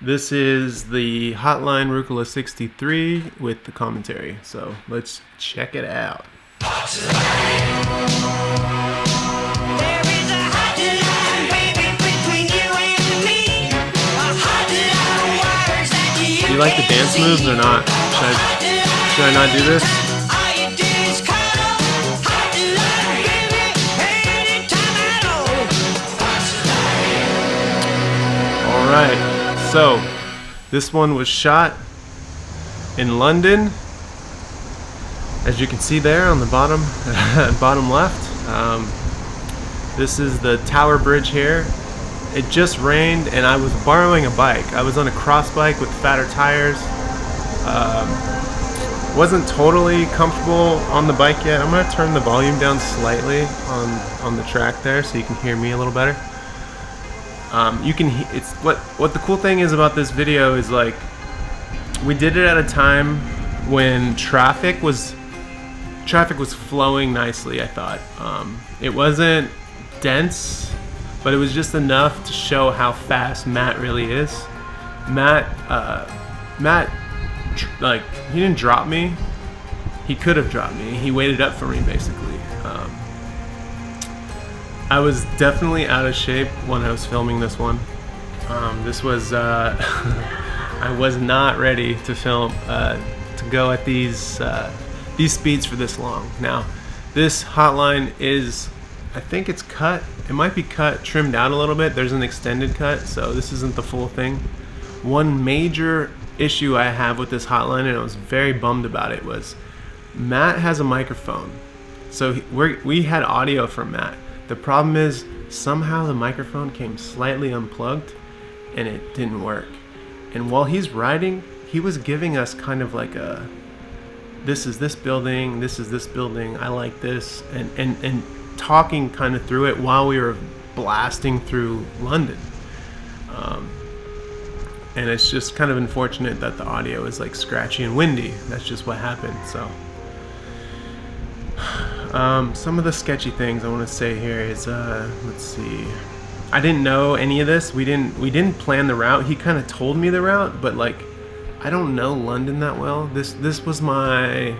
This is the Hotline Rucola 63 with the commentary. So let's check it out. Do you like the dance moves or not? Should I not do this? Alright, so this one was shot in London, as you can see there on the bottom bottom left. This is the Tower Bridge here. It just rained and I was borrowing a bike. I was on a cross bike with fatter tires. Wasn't totally comfortable on the bike yet. I'm gonna turn the volume down slightly on the track there so you can hear me a little better. It's what the cool thing is about this video is, like, we did it at a time when traffic was flowing nicely. I thought it wasn't dense, but it was just enough to show how fast Matt really is. Matt, like, he didn't drop me. He could have dropped me. He waited up for me, basically. I was definitely out of shape when I was filming this one. This was I was not ready to film to go at these speeds for this long. Now, this Hotline is, I think it's cut. It might be cut, trimmed out a little bit. There's an extended cut, so this isn't the full thing. One major issue I have with this Hotline, and I was very bummed about it, was Matt has a microphone. So we had audio from Matt. The problem is somehow the microphone came slightly unplugged and it didn't work. And while he's riding, he was giving us kind of like a, this is this building, this is this building, I like this, and talking kind of through it while we were blasting through London. And it's just kind of unfortunate that the audio is like scratchy and windy. That's just what happened. So some of the sketchy things I want to say here is, let's see. I didn't know any of this. We didn't plan the route. He kind of told me the route, but like, I don't know London that well. This was my,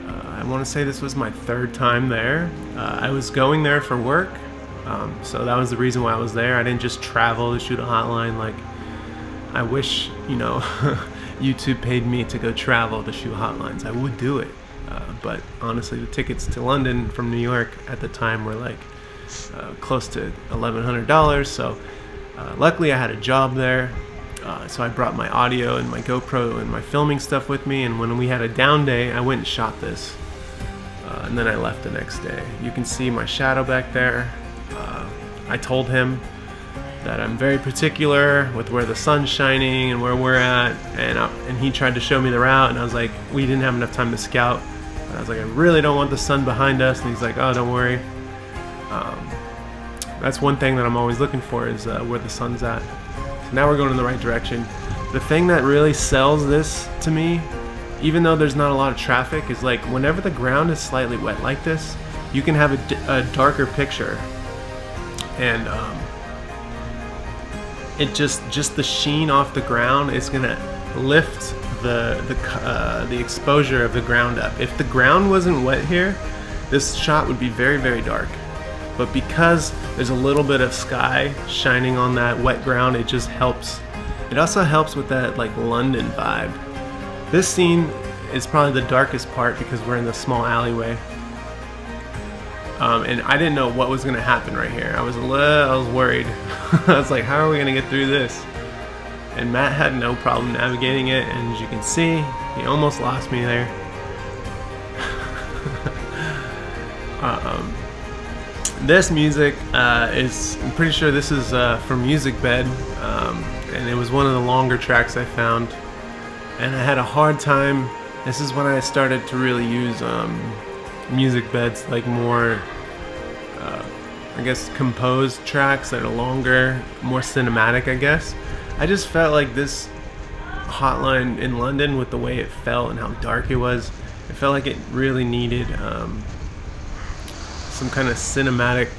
I want to say this was my third time there. I was going there for work, so that was the reason why I was there. I didn't just travel to shoot a Hotline. Like, I wish, YouTube paid me to go travel to shoot Hotlines. I would do it. But honestly, the tickets to London from New York at the time were like close to $1,100. So luckily I had a job there. So I brought my audio and my GoPro and my filming stuff with me. And when we had a down day, I went and shot this. And then I left the next day. You can see my shadow back there. I told him that I'm very particular with where the sun's shining and where we're at. And he tried to show me the route. And I was like, we didn't have enough time to scout. I was like, I really don't want the sun behind us. And he's like, oh, don't worry. That's one thing that I'm always looking for, is where the sun's at. So now we're going in the right direction. The thing that really sells this to me, even though there's not a lot of traffic, is like whenever the ground is slightly wet like this, you can have a darker picture. And it just the sheen off the ground is gonna lift the exposure of the ground up. If the ground wasn't wet here, this shot would be very, very dark. But because there's a little bit of sky shining on that wet ground, it just helps. It also helps with that like London vibe. This scene is probably the darkest part because we're in the small alleyway. And I didn't know what was gonna happen right here. I was worried. I was like, how are we gonna get through this? And Matt had no problem navigating it, and as you can see, he almost lost me there. This music is, I'm pretty sure this is from Music Bed, and it was one of the longer tracks I found. And I had a hard time. This is when I started to really use Music Bed's like more, I guess, composed tracks that are longer, more cinematic, I guess. I just felt like this Hotline in London, with the way it felt and how dark it was, it felt like it really needed some kind of cinematic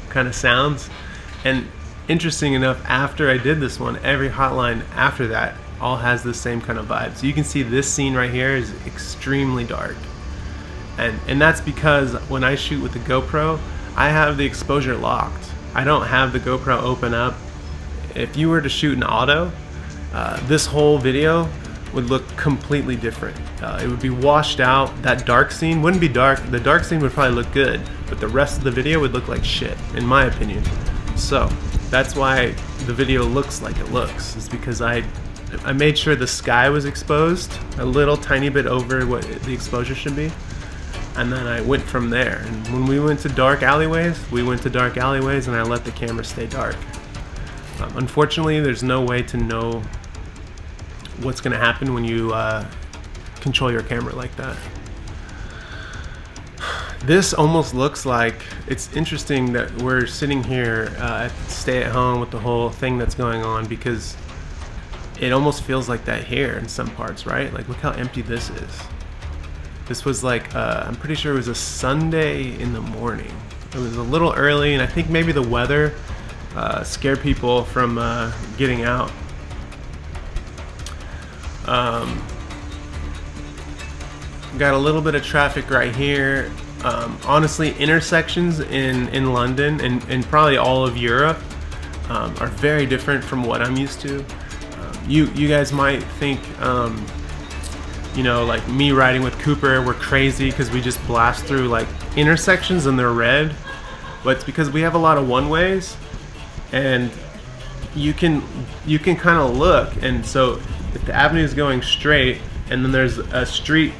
kind of sounds. And interesting enough, after I did this one, every Hotline after that all has the same kind of vibe. So you can see this scene right here is extremely dark. And that's because when I shoot with the GoPro, I have the exposure locked. I don't have the GoPro open up. If you were to shoot in auto, this whole video would look completely different. It would be washed out. That dark scene wouldn't be dark. The dark scene would probably look good, but the rest of the video would look like shit, in my opinion. So that's why the video looks like it looks. It's because I made sure the sky was exposed a little tiny bit over what the exposure should be. And then I went from there. And when we went to dark alleyways, we went to dark alleyways and I let the camera stay dark. Unfortunately, there's no way to know what's going to happen when you control your camera like that. This almost looks like, it's interesting that we're sitting here at stay at home with the whole thing that's going on, because it almost feels like that here in some parts, right? Like, look how empty this is. This was like, I'm pretty sure it was a Sunday in the morning. It was a little early, and I think maybe the weather scared people from getting out. Got a little bit of traffic right here. Honestly, intersections in London and probably all of Europe are very different from what I'm used to. You guys might think, you know, like me riding with Cooper, we're crazy because we just blast through like intersections and they're red, but it's because we have a lot of one-ways, and you can kind of look, and so if the avenue is going straight and then there's a street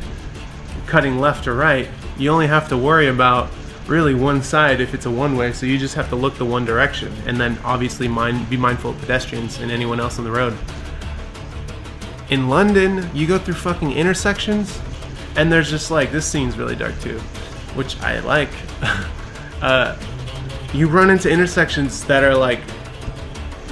cutting left or right, you only have to worry about really one side if it's a one-way, so you just have to look the one direction, and then obviously be mindful of pedestrians and anyone else on the road. In London, you go through fucking intersections, and there's just like, this scene's really dark too, which I like. You run into intersections that are like,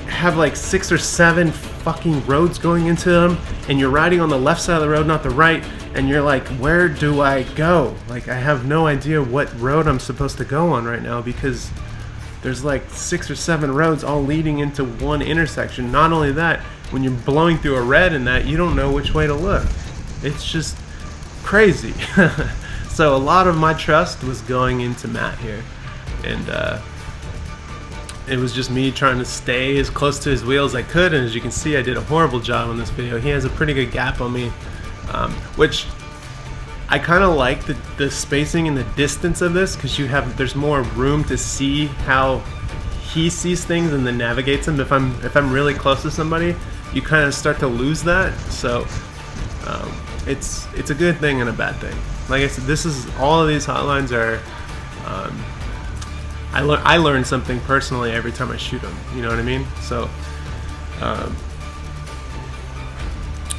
have like 6 or 7 fucking roads going into them, and you're riding on the left side of the road, not the right, and you're like, where do I go? Like, I have no idea what road I'm supposed to go on right now, because there's like 6 or 7 roads all leading into one intersection. Not only that, when you're blowing through a red and that, you don't know which way to look. It's just crazy. So a lot of my trust was going into Matt here, and it was just me trying to stay as close to his wheel as I could, and as you can see, I did a horrible job on this video. He has a pretty good gap on me, which I kind of like the spacing and the distance of this, because there's more room to see how he sees things and then navigates them. If I'm really close to somebody, you kind of start to lose that. So it's a good thing and a bad thing. Like I said, all of these Hotlines are. I learn something personally every time I shoot them. You know what I mean? So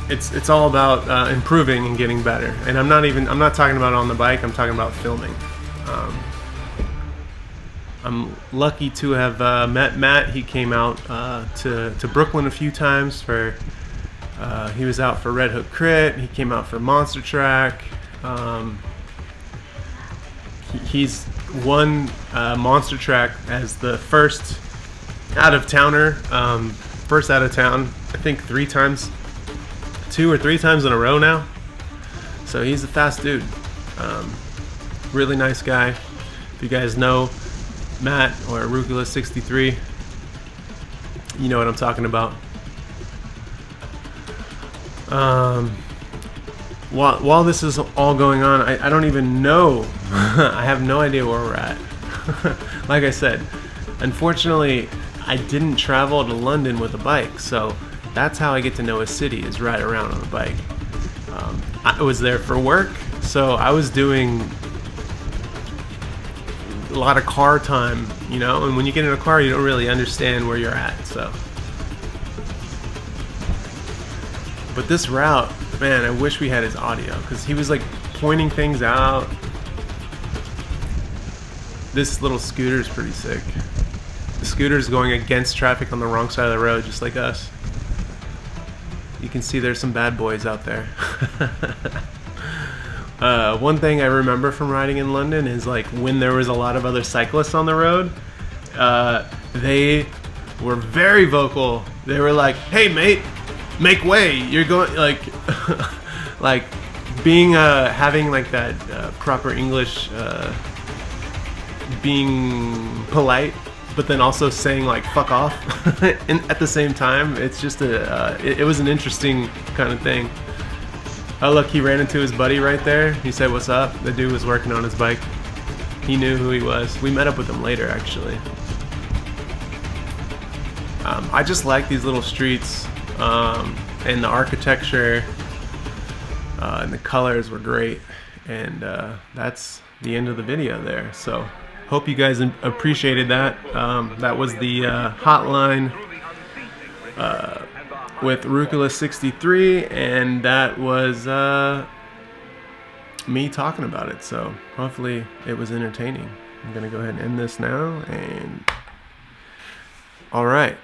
it's all about improving and getting better. And I'm not talking about on the bike. I'm talking about filming. I'm lucky to have met Matt. He came out to Brooklyn a few times for. He was out for Red Hook Crit. He came out for Monster Track. He's won Monster Track as the first out of towner. First out of town, I think 2 or 3 times in a row now. So he's a fast dude. Really nice guy. If you guys know Matt or Arugula63, you know what I'm talking about. While this is all going on, I don't even know. I have no idea where we're at. Like I said, unfortunately, I didn't travel to London with a bike, so that's how I get to know a city, is ride around on a bike. I was there for work, so I was doing a lot of car time, you know, and when you get in a car, you don't really understand where you're at, so. But this route, man, I wish we had his audio, because he was like pointing things out. This little scooter is pretty sick. The scooter's going against traffic on the wrong side of the road, just like us. You can see there's some bad boys out there. One thing I remember from riding in London is like when there was a lot of other cyclists on the road, they were very vocal. They were like, "Hey, mate, make way! You're going like, like being having like that proper English, being polite, but then also saying like fuck off at the same time. It's just it was an interesting kind of thing. Oh look, he ran into his buddy right there. He said what's up. The dude was working on his bike. He knew who he was. We met up with him later actually. I just like these little streets, and the architecture and the colors were great, and that's the end of the video there. So hope you guys appreciated that. That was the Hotline with Rucola 63, and that was me talking about it. So hopefully it was entertaining. I'm gonna go ahead and end this now, and all right.